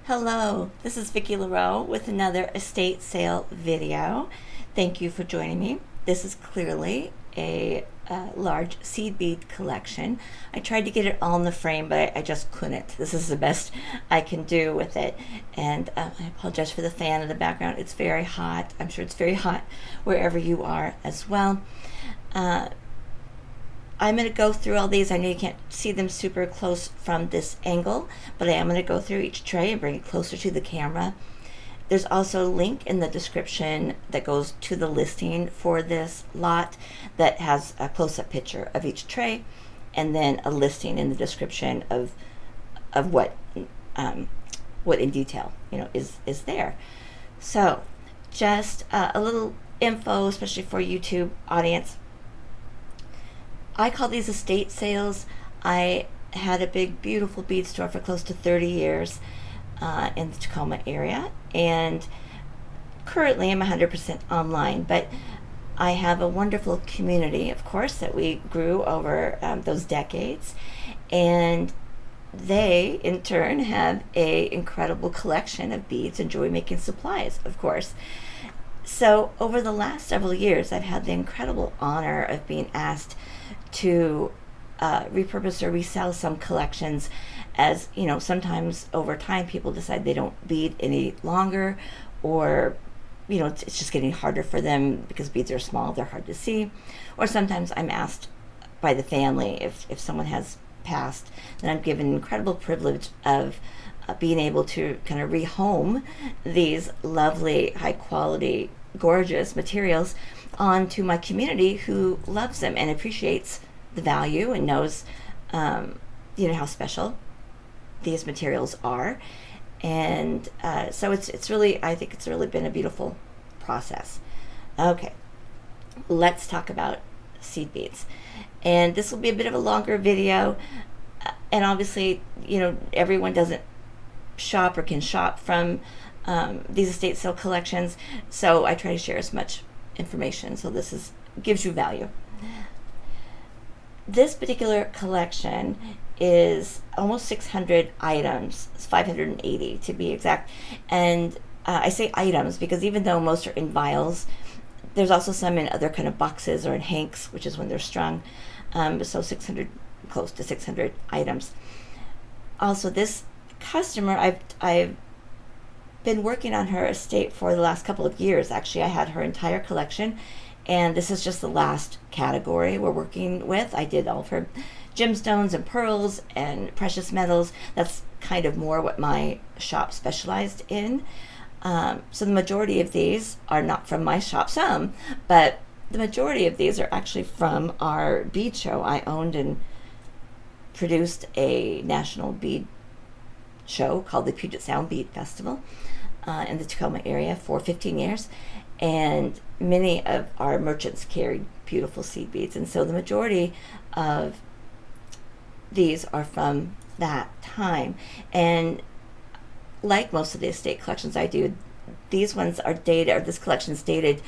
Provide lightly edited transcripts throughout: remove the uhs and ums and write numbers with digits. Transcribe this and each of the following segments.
Hello, this is Vicki LaRoe with another estate sale video. Thank you for joining me. This is clearly a large seed bead collection. I tried to get it all in the frame, but I just couldn't. This is the best I can do with it. And I apologize for the fan in the background. It's very hot. I'm sure it's very hot wherever you are as well. I'm going to go through all these. I know you can't see them super close from this angle, but I am going to go through each tray and bring it closer to the camera. There's also a link in the description that goes to the listing for this lot that has a close-up picture of each tray, and then a listing in the description of what in detail is there. So just a little info, especially for YouTube audience. I call these estate sales. I had a big, beautiful bead store for close to 30 years in the Tacoma area, and currently I'm 100% online, but I have a wonderful community, of course, that we grew over those decades, and they, in turn, have an incredible collection of beads and jewelry making supplies, of course. So over the last several years, I've had the incredible honor of being asked to repurpose or resell some collections, as sometimes over time people decide they don't bead any longer, or it's just getting harder for them because beads are small, they're hard to see. Or sometimes I'm asked by the family, if someone has passed, then I'm given an incredible privilege of being able to kind of rehome these lovely, high quality, gorgeous materials onto my community who loves them and appreciates the value and knows how special these materials are. And so it's really, I think it's really been a beautiful process. Okay, let's talk about seed beads, and this will be a bit of a longer video, and obviously everyone doesn't shop or can shop from these estate sale collections, so I try to share as much information so this gives you value. This particular collection is almost 600 items. It's 580 to be exact, and I say items because even though most are in vials, there's also some in other kind of boxes or in hanks, which is when they're strung. So 600, close to 600 items. Also, this customer, I've been working on her estate for the last couple of years. Actually, I had her entire collection, and this is just the last category we're working with. I did all of her gemstones and pearls and precious metals. That's kind of more what my shop specialized in. So the majority of these are not from my shop, some, but the majority of these are actually from our bead show. I owned and produced a national bead show called the Puget Sound Bead Festival in the Tacoma area for 15 years, and many of our merchants carried beautiful seed beads, and so the majority of these are from that time. And like most of the estate collections I do, these ones are dated, or this collection is dated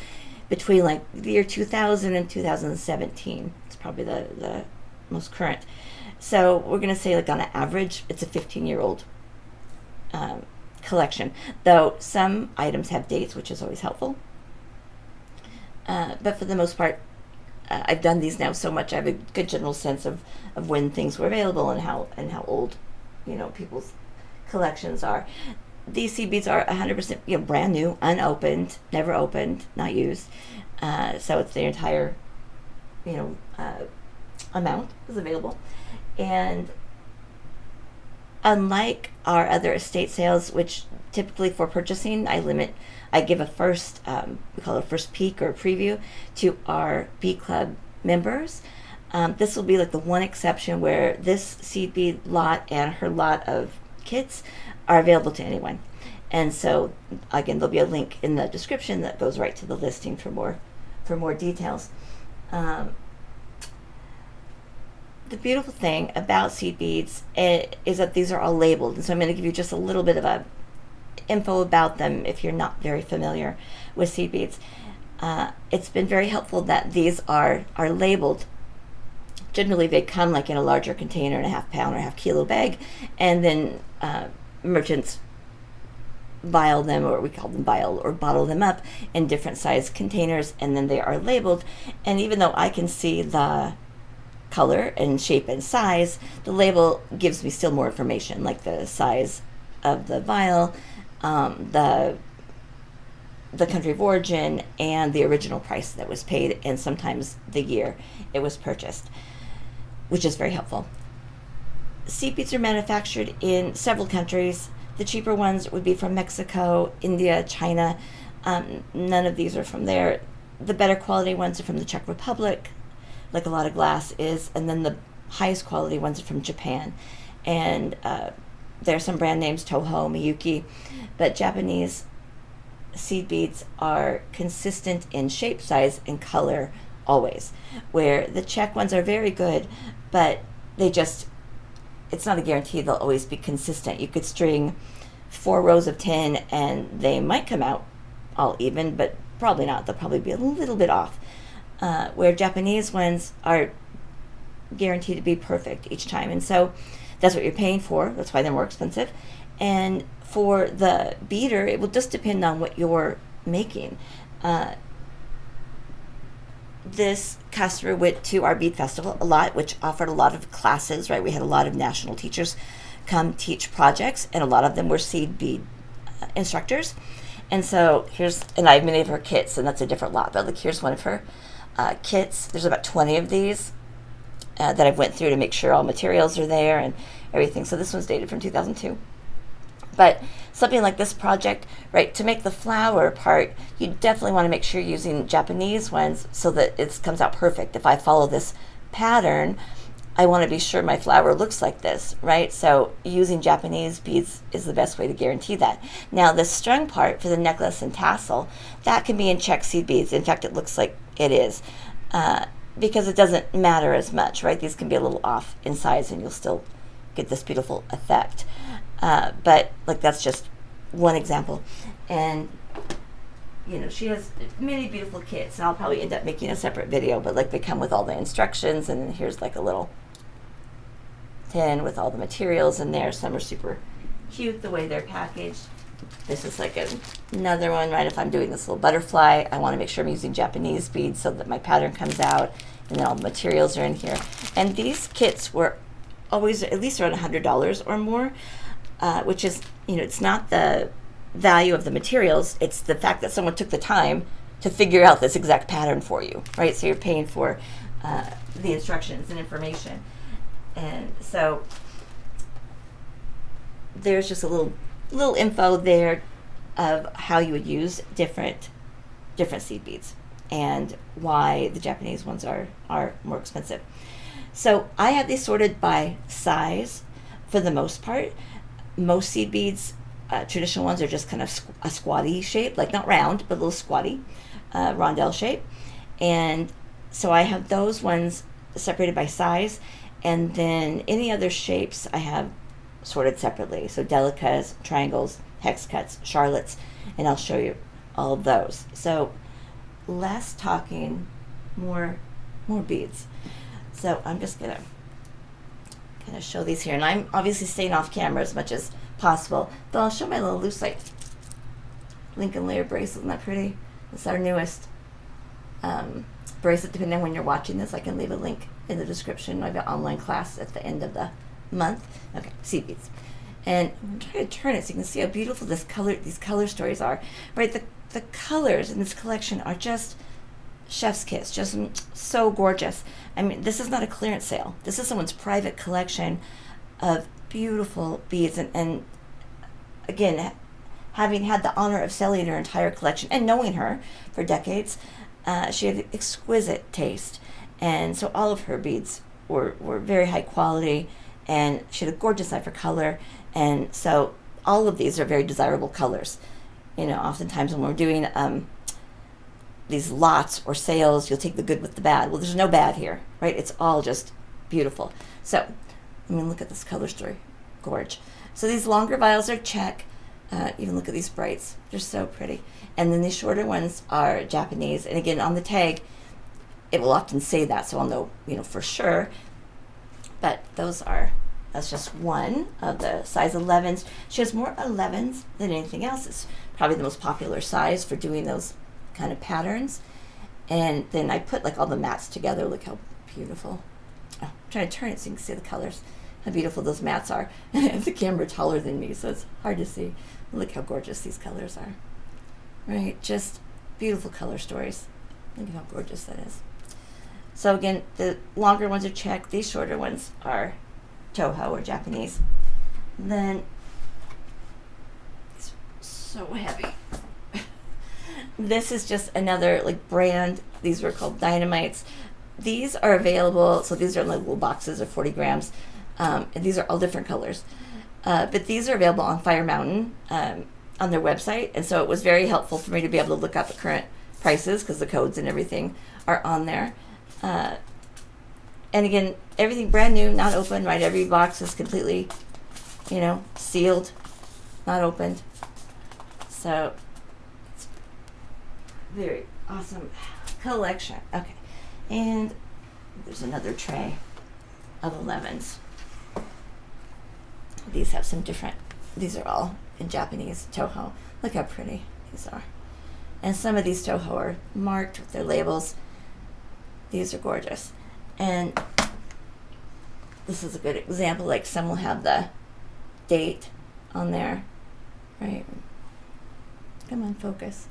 between like the year 2000 and 2017. It's probably the most current. So we're going to say, like, on an average, it's a 15-year-old collection, though some items have dates, which is always helpful. But for the most part, I've done these now so much, I have a good general sense of when things were available and how old people's collections are. These seed beads are 100% brand new, unopened, never opened, not used. So it's their entire amount is available. And unlike our other estate sales, which typically for purchasing, I give a first, we call it a first peek or a preview to our Bead Club members. This will be like the one exception where this seed bead lot and her lot of kits are available to anyone. And so again, there'll be a link in the description that goes right to the listing for more details. The beautiful thing about seed beads is that these are all labeled, and so I'm going to give you just a little bit of a info about them if you're not very familiar with seed beads. It's been very helpful that these are labeled. Generally, they come like in a larger container in a half pound or half kilo bag, and then merchants vial them, or we call them vial or bottle them up in different size containers, and then they are labeled. And even though I can see the color and shape and size, the label gives me still more information, like the size of the vial, the country of origin, and the original price that was paid, and sometimes the year it was purchased, which is very helpful. Seed beads are manufactured in several countries. The cheaper ones would be from Mexico, India, China. None of these are from there. The better quality ones are from the Czech Republic, like a lot of glass is, and then the highest quality ones are from Japan. And there are some brand names, TOHO, Miyuki, but Japanese seed beads are consistent in shape, size, and color always, where the Czech ones are very good, but it's not a guarantee they'll always be consistent. You could string 4 rows of 10 and they might come out all even, but probably not. They'll probably be a little bit off. Where Japanese ones are guaranteed to be perfect each time. And so that's what you're paying for. That's why they're more expensive. And for the beader, it will just depend on what you're making. This customer went to our bead festival a lot, which offered a lot of classes, right? We had a lot of national teachers come teach projects, and a lot of them were seed bead instructors. And so and I have many of her kits, and that's a different lot, but like here's one of her kits. There's about 20 of these that I've went through to make sure all materials are there and everything. So this one's dated from 2002. But something like this project, right, to make the flower part, you definitely want to make sure you're using Japanese ones so that it comes out perfect. If I follow this pattern, I want to be sure my flower looks like this, right? So using Japanese beads is the best way to guarantee that. Now, the strung part for the necklace and tassel, that can be in Czech seed beads. In fact, it looks like it is because it doesn't matter as much, right? These can be a little off in size and you'll still get this beautiful effect. But like that's just one example. And she has many beautiful kits, and I'll probably end up making a separate video, but like they come with all the instructions, and then here's like a little tin with all the materials in there. Some are super cute the way they're packaged. This is like another one, right? If I'm doing this little butterfly, I want to make sure I'm using Japanese beads so that my pattern comes out, and then all the materials are in here. And these kits were always at least around $100 or more, which is, it's not the value of the materials, it's the fact that someone took the time to figure out this exact pattern for you, right? So you're paying for the instructions and information. And so there's just a little info there of how you would use different seed beads and why the Japanese ones are more expensive. So I have these sorted by size for the most part. Most seed beads, traditional ones, are just kind of a squatty shape, like not round, but a little squatty, rondelle shape. And so I have those ones separated by size, and then any other shapes I have sorted separately. So delicas, triangles, hex cuts, charlottes, and I'll show you all of those. So less talking, more beads. So I'm just gonna kind of show these here, and I'm obviously staying off camera as much as possible, but I'll show my little lucite Lincoln layer bracelet. Isn't that pretty? It's our newest bracelet. Depending on when you're watching this, I can leave a link in the description. I've got an online class at the end of the month. Okay, seed beads. And I'm trying to turn it so you can see how beautiful these color stories are. Right, the colors in this collection are just chef's kiss, just so gorgeous. I mean, this is not a clearance sale. This is someone's private collection of beautiful beads. And again, having had the honor of selling her entire collection and knowing her for decades, she had exquisite taste. And so all of her beads were very high quality, and she had a gorgeous eye for color. And so all of these are very desirable colors. Oftentimes when we're doing these lots or sales, you'll take the good with the bad. Well, there's no bad here, right? It's all just beautiful. So, look at this color story. Gorge. So these longer vials are Czech. Even look at these brights. They're so pretty. And then these shorter ones are Japanese. And again, on the tag, it will often say that, so I'll know, for sure. But those are That's just one of the size 11s. She has more 11s than anything else. It's probably the most popular size for doing those kind of patterns. And then I put like all the mats together. Look how beautiful. Oh, I'm trying to turn it so you can see the colors. How beautiful those mats are. I have the camera taller than me, so it's hard to see. Look how gorgeous these colors are. Right, just beautiful color stories. Look at how gorgeous that is. So again, the longer ones are check. These shorter ones are TOHO or Japanese. And then it's so heavy. This is just another like brand. These were called Dynamites. These are available. So these are like little boxes of 40 grams. And these are all different colors. But these are available on Fire Mountain on their website. And so it was very helpful for me to be able to look up the current prices because the codes and everything are on there. And again, everything brand new, not open, right? Every box is completely, sealed, not opened. So it's very awesome collection. Okay. And there's another tray of 11s. These have some different, these are all in Japanese, TOHO. Look how pretty these are. And some of these TOHO are marked with their labels. These are gorgeous. And this is a good example, like some will have the date on there, right? Come on, focus.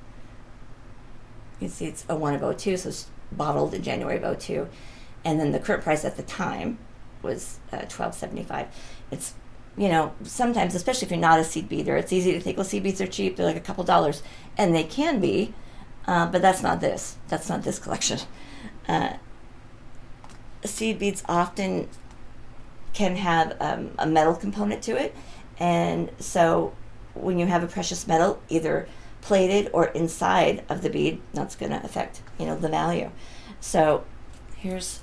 You can see it's a 1 of 02, so it's bottled in January of 02. And then the current price at the time was $12.75. It's, sometimes, especially if you're not a seed beater, it's easy to think, well, seed beads are cheap. They're like a couple dollars. And they can be, but that's not this. That's not this collection. Seed beads often can have a metal component to it. And so when you have a precious metal, either plated or inside of the bead, that's going to affect, the value. So here's,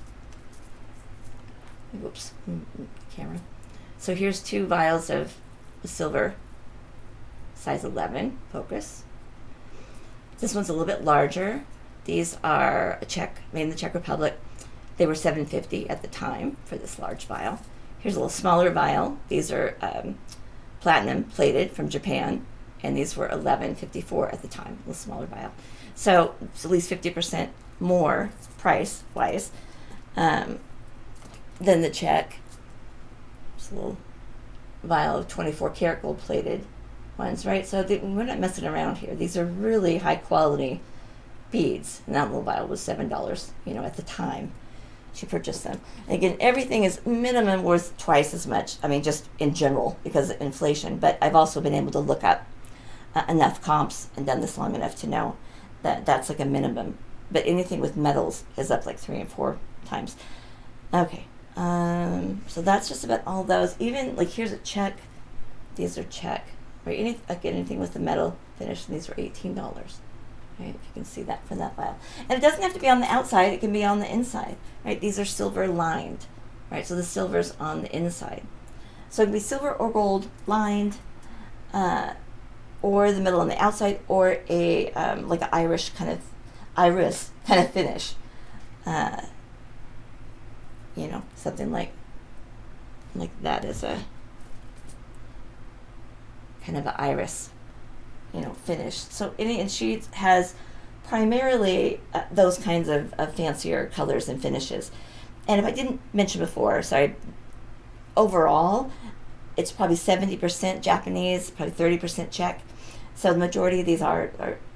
whoops, camera. So here's 2 vials of silver, size 11, focus. This one's a little bit larger. These are a Czech, made in the Czech Republic. They were $7.50 at the time for this large vial. Here's a little smaller vial. These are platinum plated from Japan, and these were $11.54 at the time, a little smaller vial. So it's at least 50% more price-wise than the Czech. It's a little vial of 24 karat gold plated ones, right? So we're not messing around here. These are really high quality beads. And that little vial was $7, at the time she purchased them. And again, everything is minimum worth twice as much. I mean, just in general because of inflation. But I've also been able to look up enough comps and done this long enough to know that that's like a minimum. But anything with metals is up like 3 and 4 times. Okay. So that's just about all those. Even like here's a check. These are check. Right? Anything with the metal finish. These were $18. Right? If you can see that from that vial. And it doesn't have to be on the outside. It can be on the inside. Right? These are silver lined. Right? So the silver's on the inside. So it can be silver or gold lined, or the metal on the outside, or a like an iris kind of finish. Something like that is a kind of an iris, finish. So and she has primarily those kinds of fancier colors and finishes. And if I didn't mention before, sorry, overall, it's probably 70% Japanese, probably 30% Czech. So the majority of these are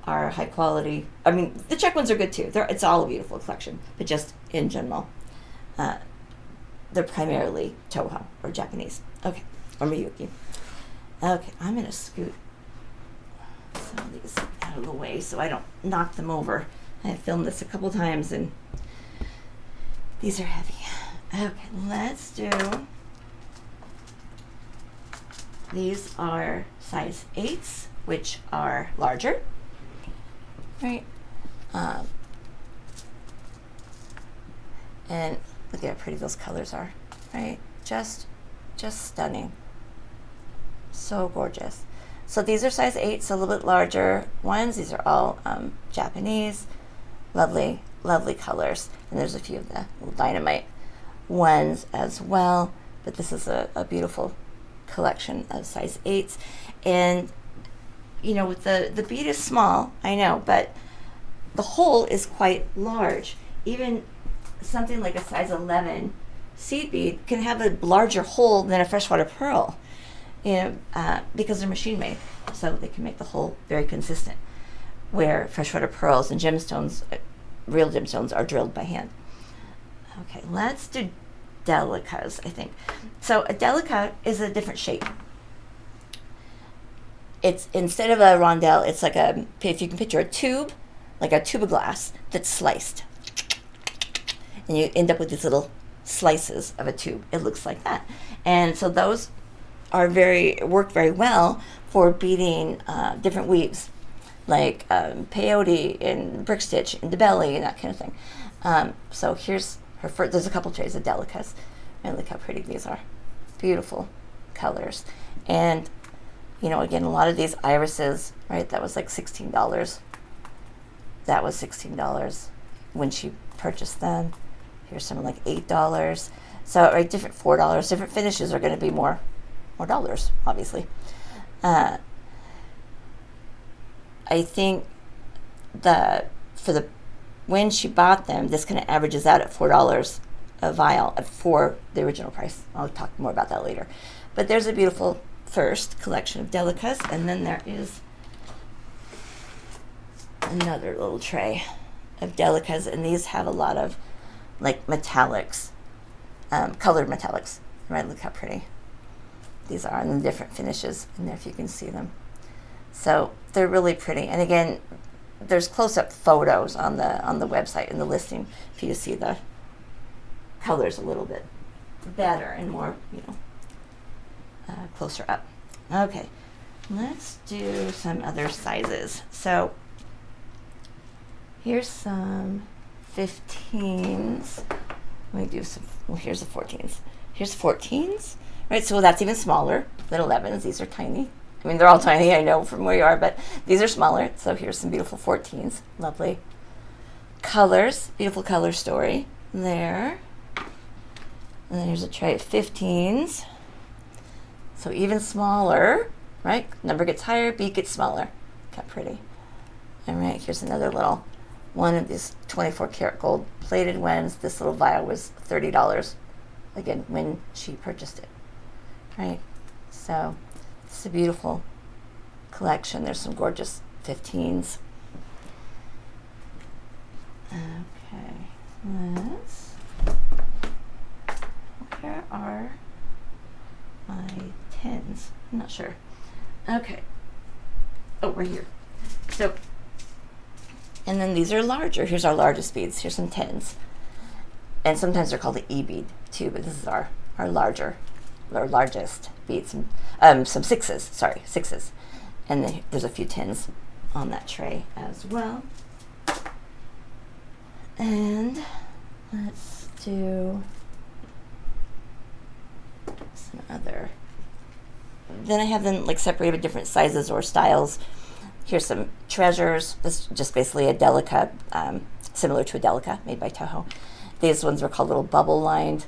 high quality. I mean, the Czech ones are good too. It's all a beautiful collection, but just in general, they're primarily TOHO or Japanese. Okay, or Miyuki. Okay, I'm going to scoot some of these out of the way so I don't knock them over. I have filmed this a couple times and these are heavy. Okay, let's do, these are size 8s, which are larger, right? And look at how pretty those colors are, right? Just stunning. So gorgeous. So these are size 8, so a little bit larger ones. These are all Japanese. Lovely, lovely colors. And there's a few of the little dynamite ones as well. but this is a beautiful collection of size 8s. And you know, with the bead is small, I know, but the hole is quite large. Even something like a size 11 seed bead can have a larger hole than a freshwater pearl, you know, because they're machine made, so they can make the hole very consistent. Where freshwater pearls and gemstones, real gemstones, are drilled by hand. Okay, let's do delicas, I think. So a delica is a different shape. It's, instead of a rondelle, it's like a, if you can picture a tube, like a tube of glass that's sliced. And you end up with these little slices of a tube. It looks like that. And so those are work very well for beading different weaves, like peyote and brick stitch and debelly and that kind of thing. So here's her first, there's a couple trays of delicas. And look how pretty these are. Beautiful colors. And you know, again, a lot of these irises, right, that was like $16. That was $16 when she purchased them. Here's some like $8. So, right, different $4. Different finishes are going to be more dollars, obviously. I think when she bought them, this kind of averages out at $4 a vial for the original price. I'll talk more about that later. But there's a beautiful first collection of delicas, and then there is another little tray of delicas, and these have a lot of like metallics, colored metallics, right? Look how pretty these are, and the different finishes in there if you can see them. So they're really pretty, and again, there's close-up photos on the website in the listing for you to see the colors a little bit better and more, you know, closer up. Okay, let's do some other sizes. So here's some 15s. Let me do some, well, here's the 14s. Here's 14s, right? So that's even smaller than 11s. These are tiny. I mean, they're all tiny, I know from where you are, but these are smaller. So here's some beautiful 14s. Lovely colors, beautiful color story there. And then here's a tray of 15s. So even smaller, right? Number gets higher, bead gets smaller. Look how pretty. All right, here's another little one of these 24 karat gold plated ones. This little vial was $30, again, when she purchased it, right? So it's a beautiful collection. There's some gorgeous 15s. Okay, where are my 10s? I'm not sure. Okay. Oh, right here. So, and then these are larger. Here's our largest beads. Here's some 10s. And sometimes they're called the E-bead too, but this is our largest beads. Some 6s, sorry, 6s. And then there's a few 10s on that tray as well. And let's do some other. Then I have them like separated with different sizes or styles. Here's some treasures. This is just basically a delica, similar to a delica made by TOHO. These ones are called little bubble lined.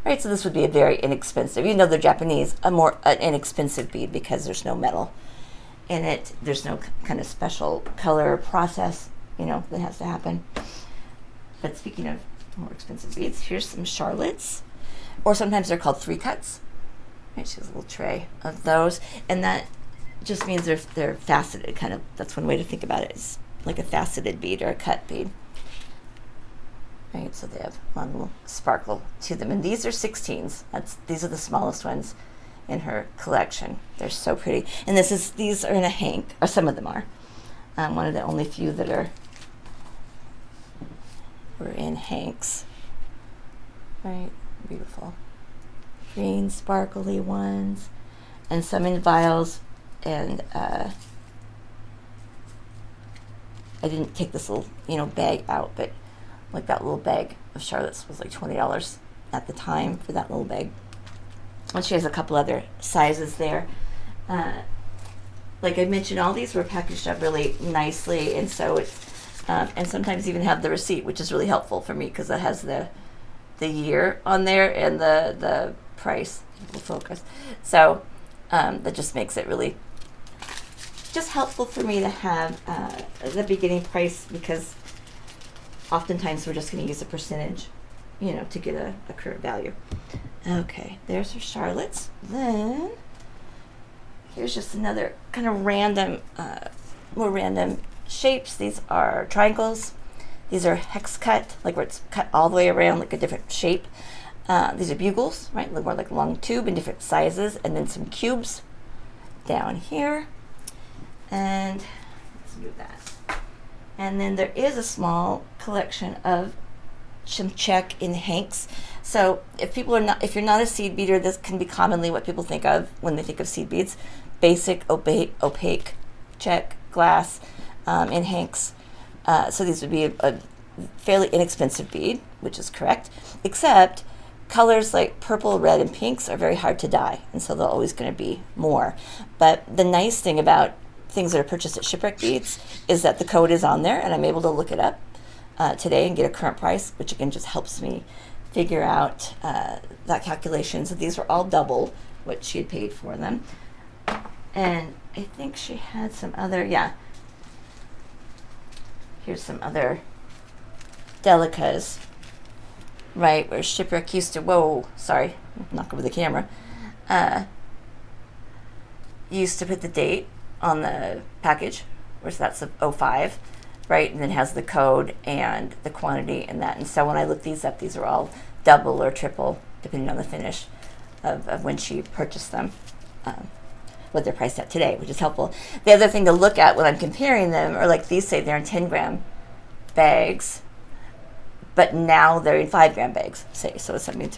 Right, so this would be a very inexpensive, even though they're Japanese, an inexpensive bead because there's no metal in it. There's no kind of special color process, you know, that has to happen. But speaking of more expensive beads, here's some Charlottes, or sometimes they're called 3-cuts. Right, she has a little tray of those, and that just means they're faceted, kind of. That's one way to think about it, is like a faceted bead or a cut bead. Right, so they have one little sparkle to them, and these are 16s. These are the smallest ones in her collection. They're so pretty, and these are in a hank, or some of them are. One of the only few that were in hanks. Right, beautiful. Green sparkly ones, and some in vials, and I didn't take this little, bag out, but like that little bag of Charlotte's was like $20 at the time for that little bag. And she has a couple other sizes there. Like I mentioned, all these were packaged up really nicely, and so it's and sometimes even have the receipt, which is really helpful for me because it has the year on there and the price. Will focus. So that just makes it really just helpful for me to have the beginning price, because oftentimes we're just going to use a percentage, to get a current value. Okay, there's our Charlotte's. Then here's just another kind of random, more random shapes. These are triangles. These are hex cut, like where it's cut all the way around, like a different shape. These are bugles, right? Look more like a long tube in different sizes, and then some cubes down here. And let's do that. And then there is a small collection of some check in hanks. So if you're not a seed beader, this can be commonly what people think of when they think of seed beads: basic, opaque, check, glass, in hanks. So these would be a fairly inexpensive bead, which is correct, except colors like purple, red, and pinks are very hard to dye, and so they're always going to be more. But the nice thing about things that are purchased at Shipwreck Beads is that the code is on there, and I'm able to look it up today and get a current price, which again just helps me figure out that calculation. So these were all double what she had paid for them. And I think she had some other, here's some other delicas, right, where Shipwreck used to, knock over the camera, used to put the date on the package, whereas that's a 05, right, and then has the code and the quantity and that. And so when I look these up, these are all double or triple, depending on the finish of when she purchased them, what they're priced at today, which is helpful. The other thing to look at when I'm comparing them are, like, these say they're in 10-gram bags, but now they're in 5-gram bags, say. So it's something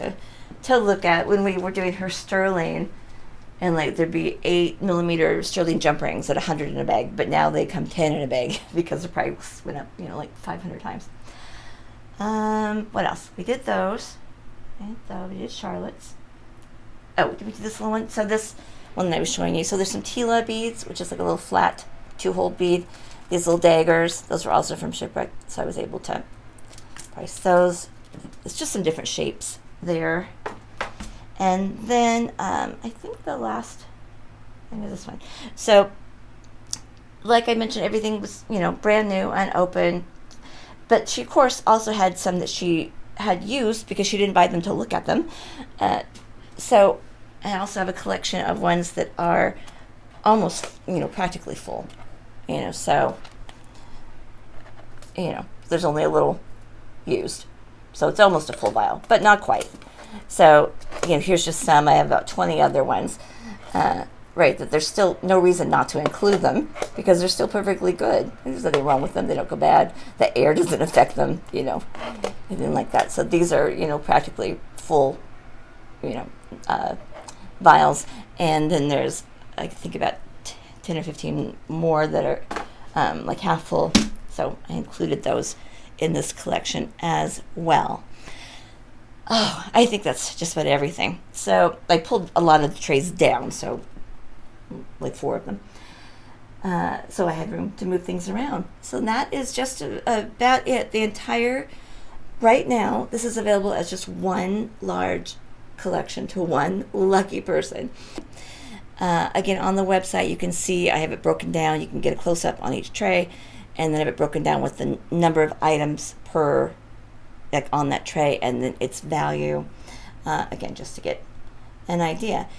to look at. When we were doing her sterling, and like there'd be 8mm sterling jump rings at 100 in a bag, but now they come 10 in a bag because the price went up, like 500 times. What else? We did those. And so we did Charlotte's. Oh, did we do this little one? So this one that I was showing you. So there's some Tila beads, which is like a little flat 2-hole bead. These little daggers, those were also from Shipwreck, so I was able to price those. It's just some different shapes there. And then I think the last thing is this one. So, like I mentioned, everything was, brand new and open. But she, of course, also had some that she had used because she didn't buy them to look at them. So I also have a collection of ones that are almost, practically full. So, there's only a little used. So it's almost a full vial, but not quite. So, here's just some. I have about 20 other ones, right, that there's still no reason not to include them because they're still perfectly good. There's nothing wrong with them. They don't go bad. The air doesn't affect them, anything like that. So these are, practically full, vials. And then there's, I think, about 10 or 15 more that are like half full. So I included those in this collection as well. Oh, I think that's just about everything. So I pulled a lot of the trays down, so like 4 of them. So I had room to move things around. So that is just about it. The entire, right now, this is available as just one large collection to one lucky person. Again, on the website, you can see I have it broken down. You can get a close-up on each tray, and then I have it broken down with the number of items per, like, on that tray, and then its value, again, just to get an idea.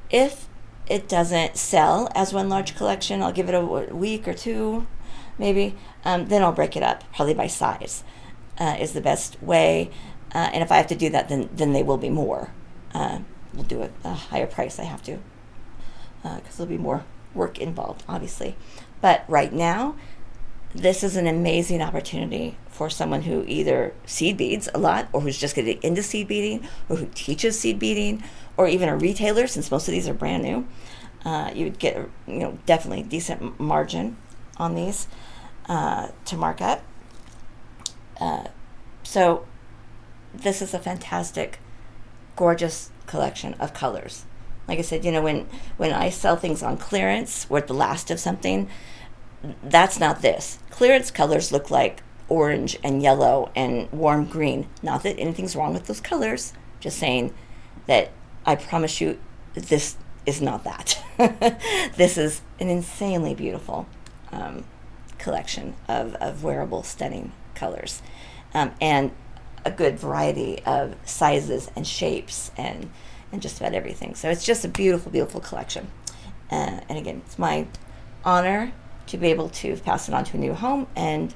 If it doesn't sell as one large collection, I'll give it a week or 2, maybe, then I'll break it up, probably by size, is the best way. And if I have to do that, then they will be more. We'll do a higher price, I have to, because there'll be more work involved, obviously. But right now, this is an amazing opportunity for someone who either seed beads a lot, or who's just getting into seed beading, or who teaches seed beading, or even a retailer, since most of these are brand new. You would get definitely decent margin on these to mark up. So this is a fantastic, gorgeous collection of colors. Like I said, when I sell things on clearance, we're at the last of something. That's not this. Clearance colors look like orange and yellow and warm green. Not that anything's wrong with those colors. Just saying that I promise you, this is not that. This is an insanely beautiful collection of wearable, stunning colors, and a good variety of sizes and shapes and just about everything. So it's just a beautiful, beautiful collection. And again, it's my honor to be able to pass it on to a new home, and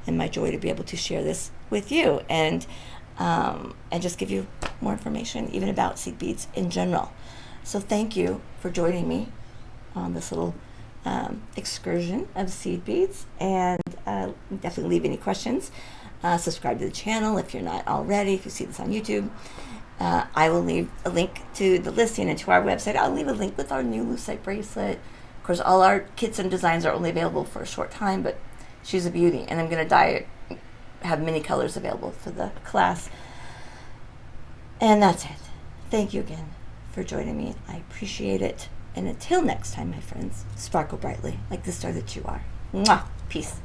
my joy to be able to share this with you, and just give you more information even about seed beads in general. So thank you for joining me on this little excursion of seed beads, and definitely leave any questions. Subscribe to the channel if you're not already, if you see this on YouTube. I will leave a link to the listing and to our website. I'll leave a link with our new lucite bracelet. Of course, all our kits and designs are only available for a short time, but she's a beauty, and I'm going to have many colors available for the class. And that's it. Thank you again for joining me. I appreciate it. And until next time, my friends, sparkle brightly like the star that you are. Mwah! Peace.